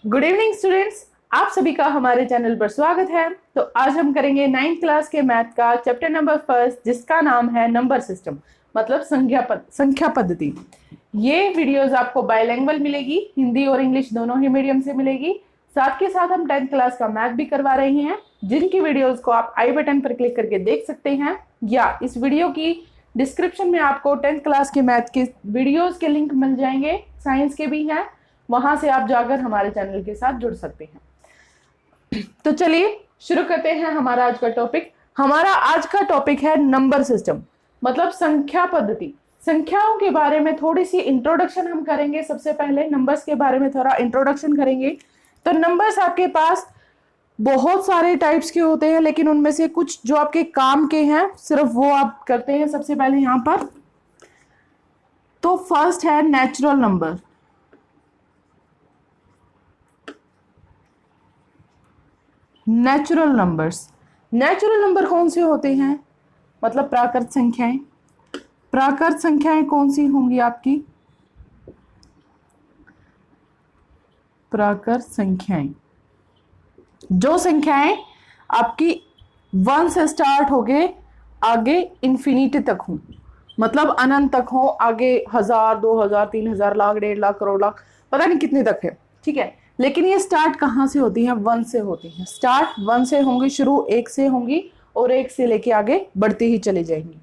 Good evening students, आप सभी का हमारे चैनल पर स्वागत है। तो आज हम करेंगे 9th क्लास के मैथ का चैप्टर नंबर 1 जिसका नाम है नंबर सिस्टम, मतलब संख्या पद्धति। ये वीडियोस आपको बाइलिंगुअल मिलेगी, हिंदी और इंग्लिश दोनों ही मीडियम से मिलेगी। साथ के साथ हम 10th क्लास का मैथ भी करवा रहे हैं, जिनकी वीडियोस को आप आई बटन पर क्लिक करके देख सकते हैं, या इस वीडियो की डिस्क्रिप्शन में आपको 10th क्लास के मैथ के वीडियोस के लिंक मिल जाएंगे, साइंस के भी हैं, वहां से आप जाकर हमारे चैनल के साथ जुड़ सकते हैं। तो चलिए शुरू करते हैं हमारा आज का टॉपिक। हमारा आज का टॉपिक है नंबर सिस्टम, मतलब संख्या पद्धति। संख्याओं के बारे में थोड़ी सी इंट्रोडक्शन हम करेंगे। सबसे पहले नंबर्स के बारे में थोड़ा इंट्रोडक्शन करेंगे। तो नंबर्स आपके पास बहुत सारे टाइप्स के होते हैं, लेकिन उनमें से कुछ जो आपके काम के हैं सिर्फ वो आप करते हैं। सबसे पहले यहां पर तो फर्स्ट है नेचुरल नंबर। नेचुरल नंबर कौन से होते हैं? मतलब प्राकृत संख्याएं। प्राकृत संख्याएं कौन सी होंगी आपकी? प्राकृत संख्याएं जो संख्याएं आपकी 1 से स्टार्ट हो गए आगे इन्फिनिटी तक हो, मतलब अनंत तक हो, आगे 1000, 2000, 3000, लाख, 1.5 लाख, करोड़, लाख, पता नहीं कितने तक है। ठीक है, लेकिन ये स्टार्ट कहाँ से होती है? 1 से होती है। स्टार्ट 1 से होंगी, शुरू 1 से होंगी और 1 से लेके आगे बढ़ती ही चली जाएंगी।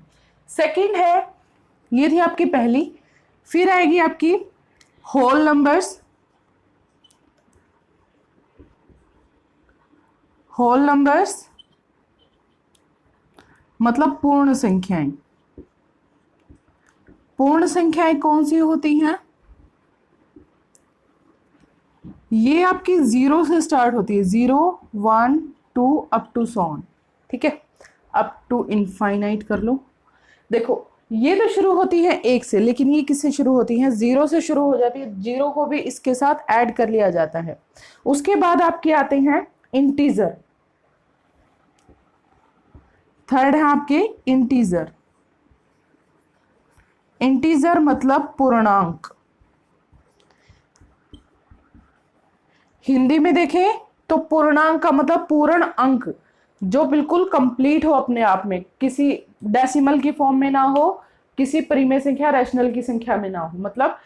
सेकंड है, ये थी आपकी पहली। फिर आएगी आपकी होल नंबर्स। होल नंबर्स मतलब पूर्ण संख्याएं। पूर्ण संख्याएं कौन सी होती हैं? ये आपकी 0 से स्टार्ट होती है। 0, 1, 2 अप टू सो ऑन। ठीक है, अप टू इनफाइनाइट कर लो। देखो ये तो शुरू होती है 1 से, लेकिन ये किससे शुरू होती है? 0 से शुरू हो जाती है। 0 को भी इसके साथ ऐड कर लिया जाता है। उसके बाद आपके आते हैं इंटीजर। थर्ड है आपके इंटीजर। इंटीजर मतलब पूर्णांक। हिंदी में देखें तो पूर्णांक का मतलब पूर्ण अंक, जो बिल्कुल कंप्लीट हो अपने आप में, किसी डेसिमल की फॉर्म में ना हो, किसी परिमेय संख्या रैशनल की संख्या में ना हो। मतलब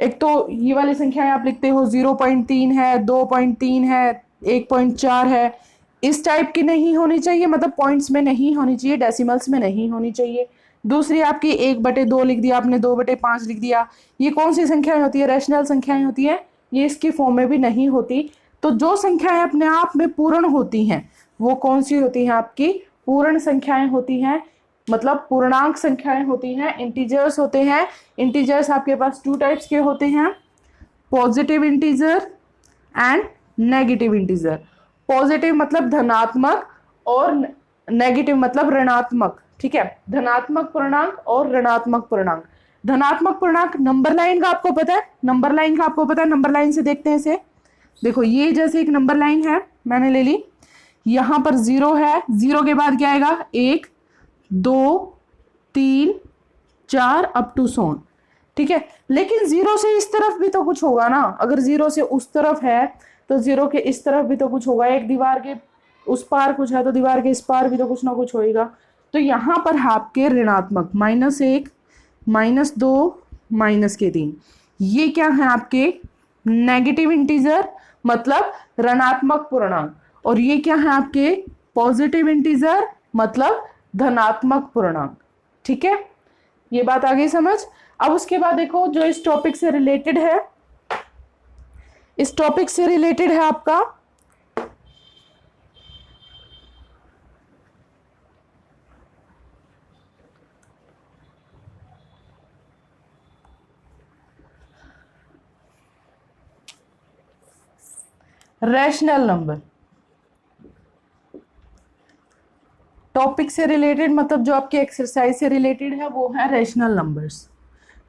एक तो ये वाली संख्याएं आप लिखते हो 0.3 है, 2.3 है, 1.4 है, इस टाइप की नहीं होनी चाहिए, मतलब पॉइंट्स में नहीं होनी चाहिए, डेसिमल्स में नहीं होनी चाहिए। दूसरी आपकी 1/2 लिख दिया आपने, 2/5 लिख दिया, ये कौन सी संख्याएं होती है? रैशनल संख्याएं होती है, ये इसकी फॉर्म में भी नहीं होती। तो जो संख्याएं अपने आप में पूर्ण होती हैं वो कौन सी होती हैं? आपकी पूर्ण संख्याएं होती हैं, मतलब पूर्णांक संख्याएं होती हैं, इंटीजर्स होते हैं। इंटीजर्स आपके पास 2 टाइप्स के होते हैं, positive integer and negative integer. Positive मतलब धनात्मक और नेगेटिव मतलब ऋणात्मक। ठीक है, धनात्मक पूर्णांक और ऋणात्मक पूर्णांक। धनात्मक पूर्णांक नंबर लाइन का आपको पता है? नंबर लाइन से देखते हैं इसे। देखो ये जैसे एक नंबर लाइन है, मैंने ले ली, यहां पर 0 है, 0 के बाद क्या आएगा? 1, 2, 3, 4 अप टू सो ऑन। ठीक है, लेकिन 0 से इस तरफ भी तो कुछ होगा ना। अगर 0 से उस तरफ है तो 0 के इस तरफ भी तो कुछ होगा। एक दीवार के उस पार कुछ है तो दीवार के इस पार भी तो कुछ ना कुछ होएगा। तो यहां पर आपके ऋणात्मक -1, -2, -3, ये क्या है? आपके नेगेटिव इंटीजर मतलब ऋणात्मक पूर्णांक। और ये क्या है? आपके पॉजिटिव इंटीजर मतलब धनात्मक पूर्णांक। ठीक है, ये बात आ गई समझ। अब उसके बाद देखो जो इस टॉपिक से रिलेटेड है, इस टॉपिक से रिलेटेड है आपका रैशनल नंबर। टॉपिक से रिलेटेड मतलब जो आपके एक्सरसाइज से रिलेटेड है वो है रैशनल नंबर्स।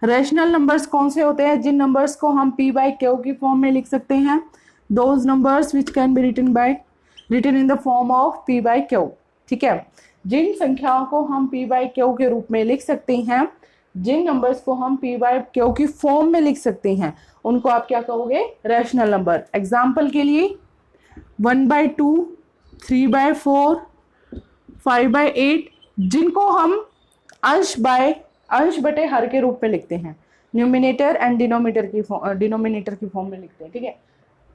रैशनल नंबर्स कौन से होते हैं? जिन नंबर्स को हम p/q की फॉर्म में लिख सकते हैं, those numbers which can be written in the form of p/q। ठीक है, जिन संख्याओं को हम p/q के रूप में लिख सकते हैं जिन नंबर्स को हम पी बाय क्यू की फॉर्म में लिख सकते हैं उनको आप क्या कहोगे, रैशनल नंबर। एग्जाम्पल के लिए 1/2, 3/4, 5/8, जिनको हम अंश बटे हर के रूप में लिखते हैं, न्यूमिनेटर एंड डिनोमिनेटर की फॉर्म में लिखते हैं, ठीक है,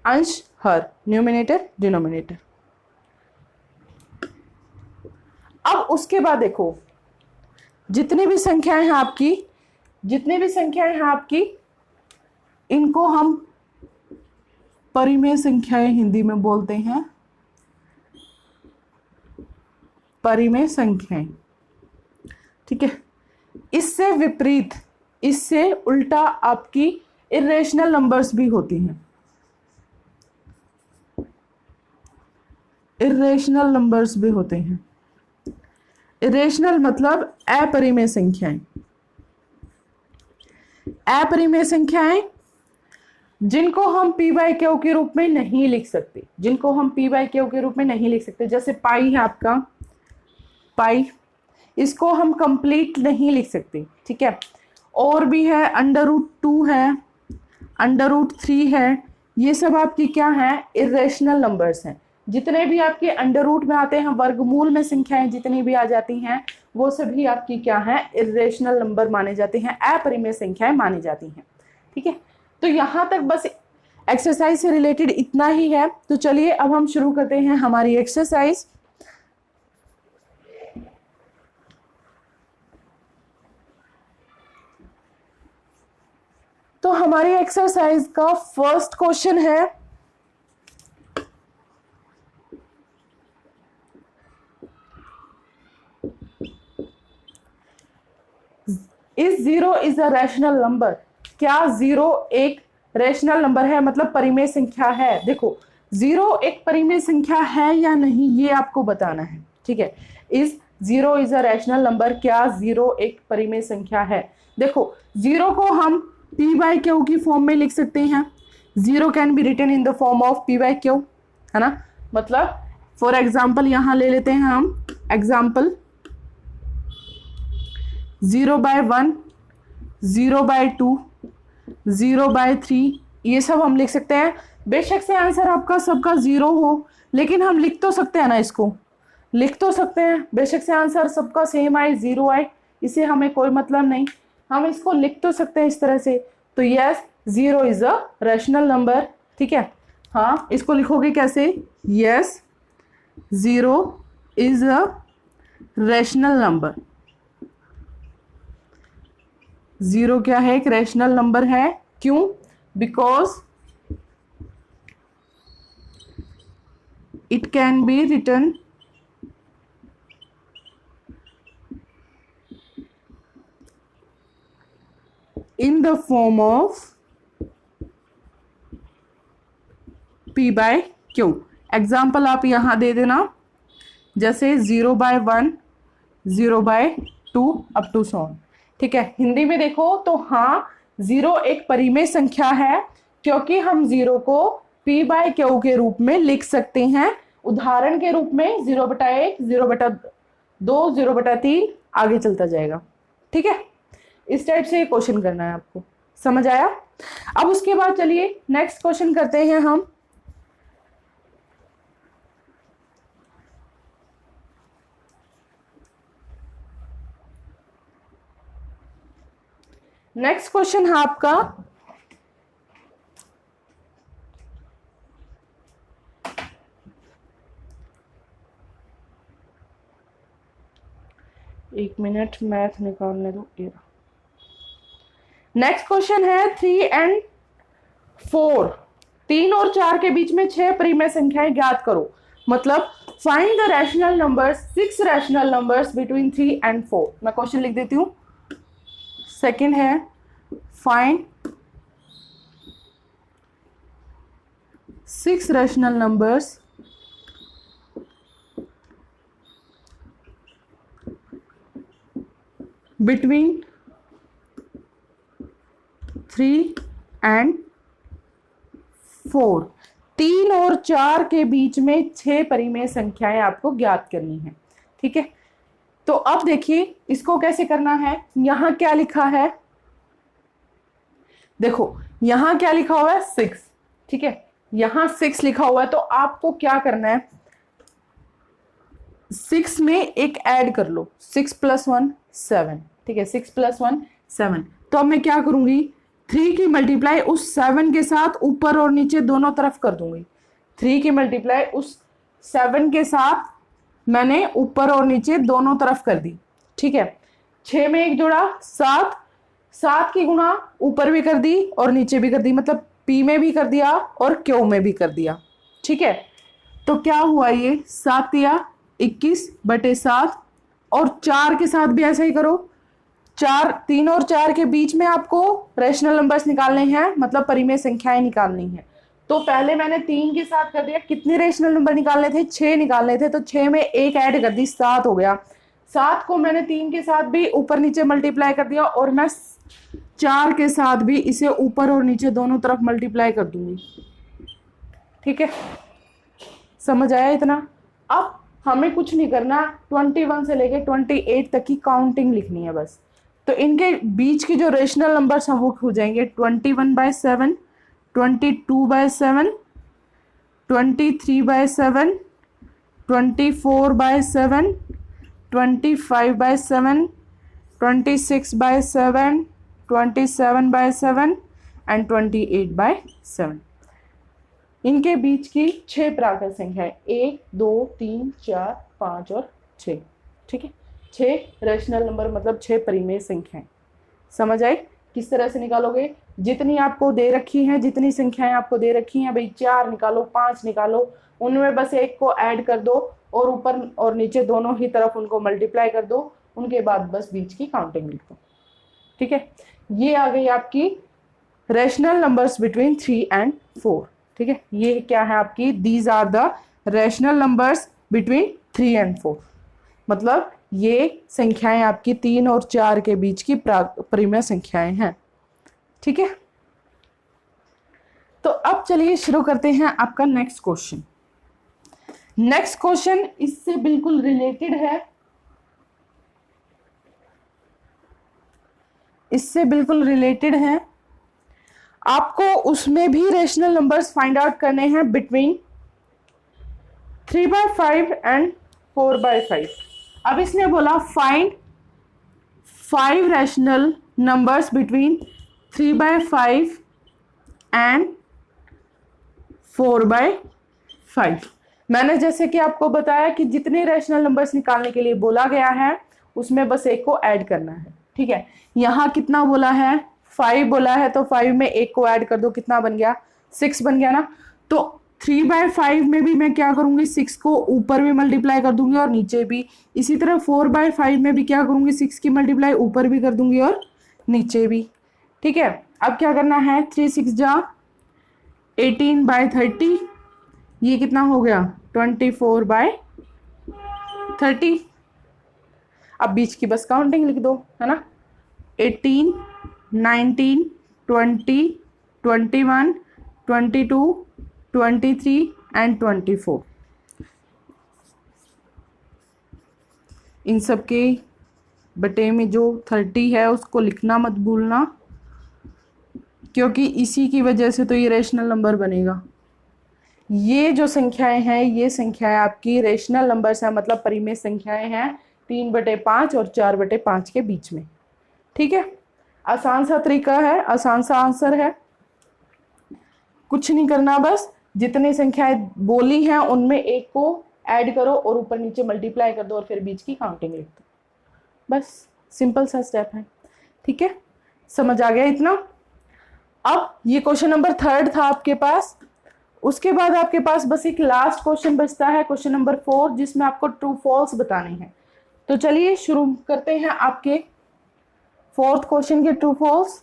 अंश हर, न्यूमिनेटर डिनोमिनेटर। अब उसके बाद देखो, जितनी भी संख्याएं हैं आपकी, इनको हम परिमेय संख्याएं हिंदी में बोलते हैं, परिमेय संख्याएं, ठीक है। इससे विपरीत, इससे उल्टा आपकी इरेशनल नंबर्स भी होती हैं। इरेशनल नंबर्स भी होते हैं। इरेशनल मतलब अपरिमेय संख्याएं। अपरिमेय संख्याएं जिनको हम पी बाय क्यू के रूप में नहीं लिख सकते, जैसे पाई है आपका, पाई, इसको हम कंप्लीट नहीं लिख सकते, ठीक है। और भी है, √2 है, √3 है, ये सब आपकी क्या है, इरेशनल नंबर्स हैं। जितने भी आपके अंडर रूट में आते हैं, वर्गमूल में संख्याएं जितनी भी आ जाती हैं, वो सभी आपकी क्या है, इरेशनल नंबर माने जाते हैं, अपरिमेय संख्याएं मानी जाती हैं, ठीक है। तो यहाँ तक बस एक्सरसाइज से रिलेटेड इतना ही है। तो चलिए अब हम शुरू करते हैं हमारी एक्सरसाइज। तो हमारी एक्सरसाइज का फर्स्ट क्वेश्चन है, is 0 is a rational number. क्या 0 एक रैशनल नंबर है, मतलब परिमेय संख्या है। देखो 0 एक परिमेय संख्या है या नहीं, ये आपको बताना है, ठीक है। Is 0 is a rational number, क्या 0 एक परिमेय संख्या है। देखो 0 को हम पी बाय क्यू की फॉर्म में लिख सकते हैं। 0 can be written in the form of P by Q, है ना। मतलब फॉर एग्जाम्पल यहां ले लेते हैं हम एग्जाम्पल 0/1, 0/2, 0/3, ये सब हम लिख सकते हैं। बेशक से आंसर आपका सबका 0 हो, लेकिन हम लिख तो सकते हैं ना, इसको लिख तो सकते हैं। बेशक से आंसर सबका सेम आए, 0 आए, इसे हमें कोई मतलब नहीं, हम इसको लिख तो सकते हैं इस तरह से। तो yes 0 is a rational number, ठीक है। हाँ, इसको लिखोगे कैसे, yes 0 is a rational number. 0 क्या है, एक रैशनल नंबर है। क्यों, because it can be written in the form of P by Q। Example आप यहां दे देना, जैसे 0/1, 0/2 अप टू सो ऑन, ठीक है। हिंदी में देखो तो हाँ, 0 एक परिमेय संख्या है, क्योंकि हम 0 को P बाय क्यू के रूप में लिख सकते हैं। उदाहरण के रूप में 0/1, 0/2, 0/3 आगे चलता जाएगा, ठीक है। इस टाइप से क्वेश्चन करना है आपको, समझ आया। अब उसके बाद चलिए नेक्स्ट क्वेश्चन करते हैं हम। नेक्स्ट क्वेश्चन है आपका एक मिनट, मैथ निकालने दो। नेक्स्ट क्वेश्चन है 3 and 4, 3 और 4 के बीच में 6 परिमेय संख्याएं ज्ञात करो। मतलब find the rational numbers, 6 rational numbers between 3 and 4। मैं क्वेश्चन लिख देती हूं। सेकंड है find 6 rational numbers between 3 and 4। 3 और 4 के बीच में 6 परिमेय संख्याएं आपको ज्ञात करनी है, ठीक है। तो अब देखिए इसको कैसे करना है। यहां क्या लिखा है, देखो यहां क्या लिखा हुआ है 6, ठीक है, यहां 6 लिखा हुआ है। तो आपको क्या करना है, 6 में एक ऐड कर लो, 6 + 1 7, ठीक है, 6 + 1 7। तो अब मैं क्या करूंगी, 3 की मल्टीप्लाई उस 7 के साथ ऊपर और नीचे दोनों तरफ कर दूंगी। 3 की मल्टीप्लाई उस 7 के साथ मैंने ऊपर और नीचे दोनों तरफ कर दी, ठीक है। 6 में एक जोड़ा 7, 7 की गुणा ऊपर भी कर दी और नीचे भी कर दी, मतलब पी में भी कर दिया और क्यू में भी कर दिया, ठीक है। तो क्या हुआ, ये 7 या 21/7, और 4 के साथ भी ऐसा ही करो। 4, 3 और 4 के बीच में आपको रैशनल नंबर्स निकालने हैं, मतलब परिमेय संख्याएं निकालनी है। तो पहले मैंने 3 के साथ कर दिया, कितने रैशनल नंबर निकालने थे, 6 निकालने थे। तो 6 में एक ऐड कर दी, 7 हो गया। 7 को मैंने 3 के साथ भी ऊपर नीचे मल्टीप्लाई कर दिया, और मैं 4 के साथ भी इसे ऊपर और नीचे दोनों तरफ मल्टीप्लाई कर दूंगी, ठीक है। समझ आया इतना। अब हमें कुछ नहीं करना, 21 से लेके 28 तक की काउंटिंग लिखनी है बस। तो इनके बीच की जो रेशनल नंबर्स हैं वो हो जाएंगे 21/7, 22/7, 23/7, 24/7, 25/7, 26/7, 27/7 एंड 28/7। इनके बीच की 6 प्राकृत संख्या है, 1, 2, 3, 4, 5 और 6, ठीक है। 6 रेशनल नंबर मतलब 6 परिमेय संख्याएं। समझ आए किस तरह से निकालोगे, जितनी आपको दे रखी हैं, जितनी संख्याएं आपको दे रखी हैं भाई, 4 निकालो, 5 निकालो, उनमें बस एक को ऐड कर दो और ऊपर और नीचे दोनों ही तरफ उनको मल्टीप्लाई कर दो, उनके बाद बस बीच की काउंटिंग लिख दो, ठीक है। ये आ गई आपकी रेशनल नंबर्स बिटवीन 3 and 4, ठीक है। ये क्या है आपकी, these are the rational numbers between 3 and 4, मतलब ये संख्याएं आपकी 3 और 4 के बीच की परिमेय संख्याएं हैं, ठीक है। तो अब चलिए शुरू करते हैं आपका नेक्स्ट क्वेश्चन। नेक्स्ट क्वेश्चन इससे बिल्कुल रिलेटेड है, इससे बिल्कुल रिलेटेड है। आपको उसमें भी रेशनल नंबर्स फाइंड आउट करने हैं बिटवीन 3/5 and 4/5। अब इसने बोला find 5 rational numbers between 3/5 and 4/5। मैंने जैसे कि आपको बताया कि जितने रैशनल नंबर्स निकालने के लिए बोला गया है उसमें बस एक को ऐड करना है, ठीक है। यहां कितना बोला है, 5 बोला है, तो 5 में एक को ऐड कर दो, कितना बन गया, 6 बन गया ना। तो 3/5 में भी मैं क्या करूंगी, 6 को ऊपर भी मल्टीप्लाई कर दूंगी और नीचे भी। इसी तरह 4/5 में भी क्या करूंगी, 6 की मल्टीप्लाई ऊपर भी कर दूंगी और नीचे भी, ठीक है। अब क्या करना है, 3 6 जा 18/30, ये कितना हो गया 24/30। अब बीच की बस काउंटिंग लिख दो, है ना, 18, 19, 20, 21, 22, 23 एंड 24। इन सब के बटे में जो 30 है उसको लिखना मत भूलना, क्योंकि इसी की वजह से तो ये रेशनल नंबर बनेगा। ये जो संख्याएं हैं ये संख्याएं आपकी रेशनल नंबर्स हैं, मतलब परिमेय संख्याएं हैं 3/5 और 4/5 के बीच में, ठीक है। आसान सा तरीका है, आसान सा आंसर है, कुछ नहीं करना, बस जितनी संख्याएं बोली हैं उनमें एक को ऐड करो और ऊपर नीचे मल्टीप्लाई कर दो और फिर बीच की काउंटिंग लिख दो, बस सिंपल सा स्टेप है, ठीक है। समझ आ गया इतना। अब ये क्वेश्चन नंबर 3 था आपके पास। उसके बाद आपके पास बस एक लास्ट क्वेश्चन बचता है, क्वेश्चन नंबर 4, जिसमें आपको ट्रू फॉल्स बताने हैं। तो चलिए शुरू करते हैं आपके 4th क्वेश्चन के ट्रू फॉल्स।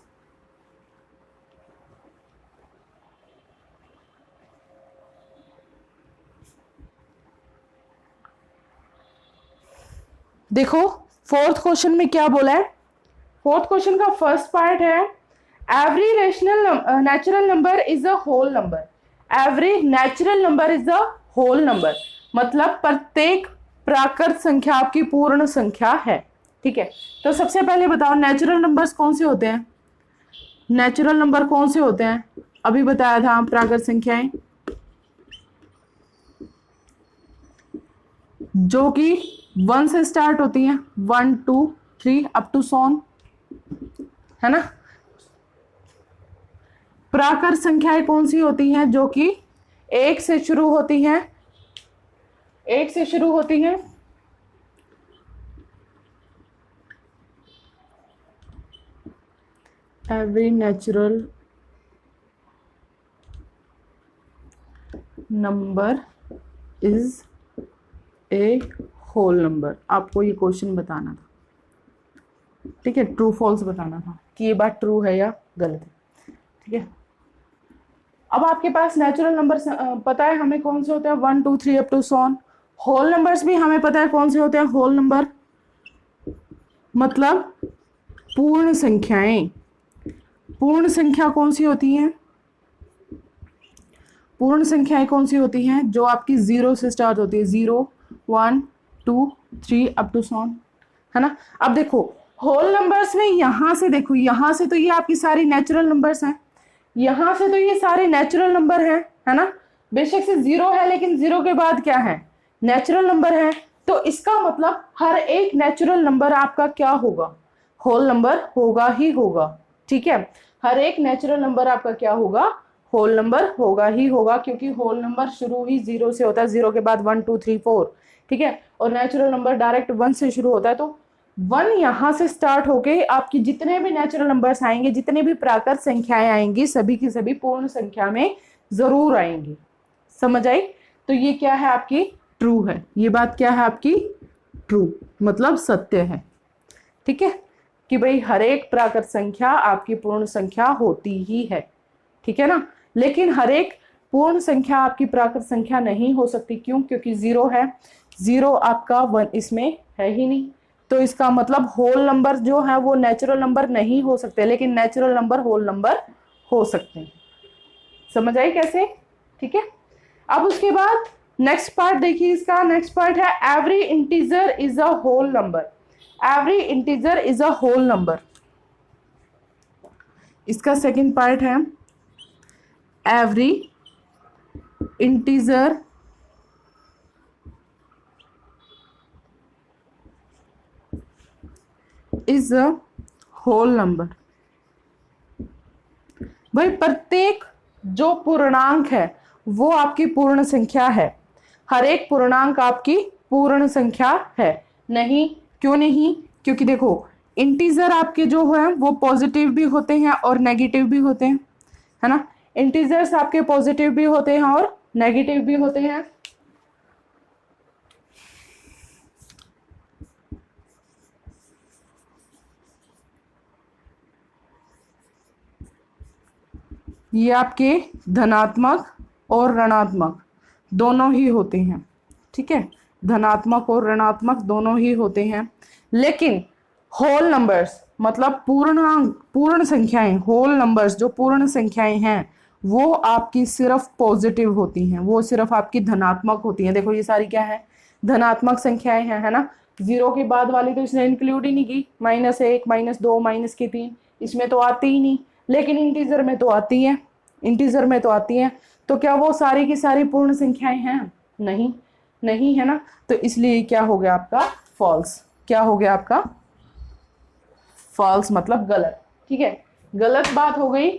देखो 4th क्वेश्चन में क्या बोला है। 4th क्वेश्चन का फर्स्ट पार्ट है, every natural number is a whole number. Every natural number is a whole number, मतलब प्रत्येक प्राकृत संख्या आपकी पूर्ण संख्या है। ठीक है, तो सबसे पहले बताओ नेचुरल नंबर्स कौन से होते हैं? नेचुरल नंबर कौन से होते हैं? अभी बताया था, प्राकृत संख्याएं जो कि 1 से स्टार्ट होती हैं, 1 2 3 अप टू सॉन, है ना। प्राकृत संख्याएं कौन सी होती हैं? जो कि 1 से शुरू होती हैं, 1 से शुरू होती हैं, every natural number is a whole number। आपको ये क्वेश्चन बताना था, ठीक है, ट्रू फॉल्स बताना था कि ये बात ट्रू है या गलत है। ठीक है, अब आपके पास नेचुरल नंबर पता है हमें कौन से होते हैं, 1 2 3 up to so on. Whole numbers भी हमें पता है कौन से होते हैं, होल नंबर मतलब पूर्ण संख्याएं। पूर्ण संख्या कौन सी होती हैं? पूर्ण संख्याएं कौन सी होती हैं? जो आपकी 0 से स्टार्ट होती है, 0 1 2 3 अप टू सॉन, है ना। अब देखो होल नंबर्स में यहां से देखो, यहां से तो ये आपकी सारी नेचुरल नंबर्स हैं, यहां से तो ये सारे नेचुरल नंबर हैं, है ना। बेशक से 0 है लेकिन 0 के बाद क्या है? नेचुरल नंबर है। तो इसका मतलब हर एक नेचुरल नंबर आपका क्या होगा? होल नंबर होगा ही होगा। ठीक है, हर एक नेचुरल नंबर आपका क्या होगा? होल नंबर होगा ही होगा, क्योंकि होल नंबर शुरू ही 0 से होता है, 0 के बाद 1 2 3 4। ठीक है, और नेचुरल नंबर डायरेक्ट 1 से शुरू होता है। तो 1 यहां से स्टार्ट होके आपकी जितने भी नेचुरल नंबर्स आएंगे, जितने भी प्राकृत संख्याएं आएंगी, सभी की सभी पूर्ण संख्या में जरूर आएंगी। समझ आई? तो ये क्या है आपकी? ट्रू है। ये बात क्या है आपकी? ट्रू मतलब सत्य है। ठीक है, कि भाई हर एक प्राकृत संख्या आपकी पूर्ण संख्या होती ही है। ठीक है ना, लेकिन हर एक पूर्ण संख्या आपकी प्राकृत संख्या नहीं हो सकती। क्यों? क्योंकि 0 है, 0 आपका 1 इसमें है ही नहीं। तो इसका मतलब होल नंबर जो है वो नेचुरल नंबर नहीं हो सकते, लेकिन नेचुरल नंबर होल नंबर हो सकते हैं। समझ आई कैसे? ठीक है, अब उसके बाद नेक्स्ट पार्ट देखिए, इसका नेक्स्ट पार्ट है every integer is a whole number. Every integer is a whole number, इसका सेकंड पार्ट है every integer is a whole number. भाई प्रत्येक जो पूर्णांक है वो आपकी पूर्ण संख्या है। हर एक पूर्णांक आपकी पूर्ण संख्या है। नहीं, क्यों नहीं? क्योंकि देखो इंटीजर आपके जो है वो पॉजिटिव भी होते हैं और नेगेटिव भी होते हैं, है ना। इंटीजर्स आपके पॉजिटिव भी होते हैं और नेगेटिव भी होते हैं। ये आपके धनात्मक और ऋणात्मक दोनों ही होते हैं। ठीक है, धनात्मक और ऋणात्मक दोनों ही होते हैं। लेकिन होल नंबर्स मतलब पूर्णांक, पूर्ण संख्याएं, होल नंबर्स जो पूर्ण संख्याएं हैं वो आपकी सिर्फ पॉजिटिव होती हैं, वो सिर्फ आपकी धनात्मक होती हैं। देखो ये सारी क्या है? धनात्मक संख्याएं हैं, है ना। 0 के बाद वाली तो इसने इंक्लूड ही नहीं की, -1 -2 -3 इसमें तो आती ही नहीं, लेकिन इंटीजर में तो आती है। इंटीजर में तो आती है, तो क्या वो सारी की सारी पूर्ण संख्याएं हैं? नहीं, नहीं है ना। तो इसलिए क्या हो गया आपका? फॉल्स। क्या हो गया आपका? फॉल्स मतलब गलत। ठीक है, गलत बात हो गई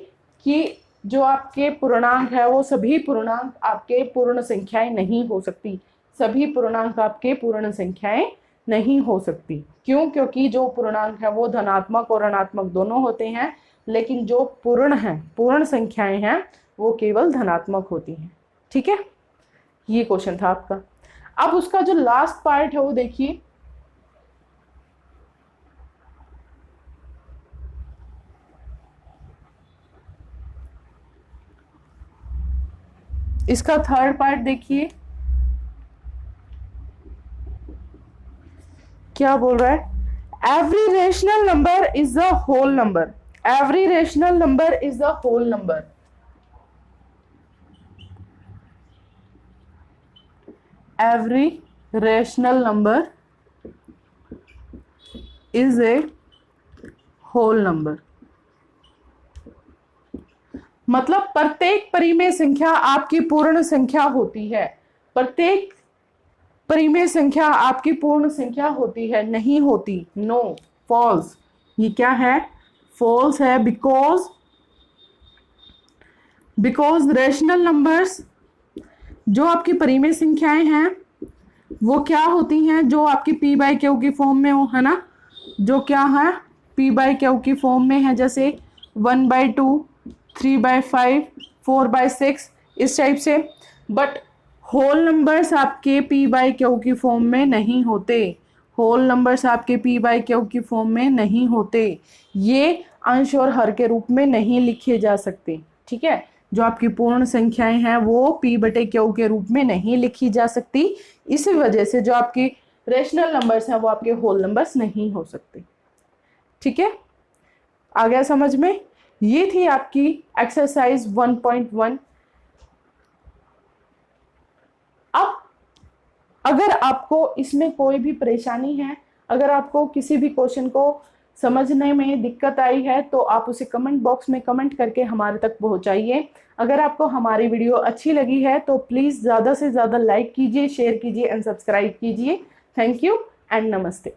कि जो आपके पूर्णांक है वो सभी पूर्णांक आपके पूर्ण संख्याएं नहीं हो सकती। सभी पूर्णांक आपके पूर्ण संख्याएं नहीं हो सकती। क्यों? क्योंकि जो पूर्णांक है वो धनात्मक और ऋणात्मक दोनों होते हैं, लेकिन जो पूर्ण है, पूर्ण संख्याएं हैं वो केवल धनात्मक होती हैं। ठीक है, ये क्वेश्चन था आपका। अब उसका जो लास्ट पार्ट है वो देखिए, इसका थर्ड पार्ट देखिए क्या बोल रहा है। Every rational number is a whole number. Every rational number is a whole number. Every rational number is a whole number. मतलब प्रत्येक परिमेय संख्या आपकी पूर्ण संख्या होती है, प्रत्येक परिमेय संख्या आपकी पूर्ण संख्या होती है, नहीं होती, नो, फॉल्स। ये क्या है? फॉल्स है, बिकॉज रैशनल नंबर्स जो आपकी परिमेय संख्याएं हैं वो क्या होती हैं, जो आपकी p बाई क्यू की फॉर्म में हो, है ना, जो क्या है p बाई क्यू की फॉर्म में है, जैसे 1/2, 3/5, 4/6, इस टाइप से। बट होल नंबर्स आपके p बाई क्यू की फॉर्म में नहीं होते, होल नंबर्स आपके p बाई क्यू की फॉर्म में नहीं होते, ये अंश और हर के रूप में नहीं लिखे जा सकते। ठीक है, जो आपकी पूर्ण संख्याएं हैं वो p बटे क्यू के रूप में नहीं लिखी जा सकती, इसी वजह से जो आपकी रैशनल नंबर्स हैं वो आपके होल नंबर्स नहीं हो सकते। ठीक है, आ गया समझ में? ये थी आपकी एक्सरसाइज 1.1। अब अगर आपको इसमें कोई भी परेशानी है, अगर आपको किसी भी क्वेश्चन को समझने में दिक्कत आई है तो आप उसे कमेंट बॉक्स में कमेंट करके हमारे तक पहुंचाइए। अगर आपको हमारी वीडियो अच्छी लगी है तो प्लीज़ ज़्यादा से ज़्यादा लाइक कीजिए, शेयर कीजिए एंड सब्सक्राइब कीजिए। थैंक यू एंड नमस्ते।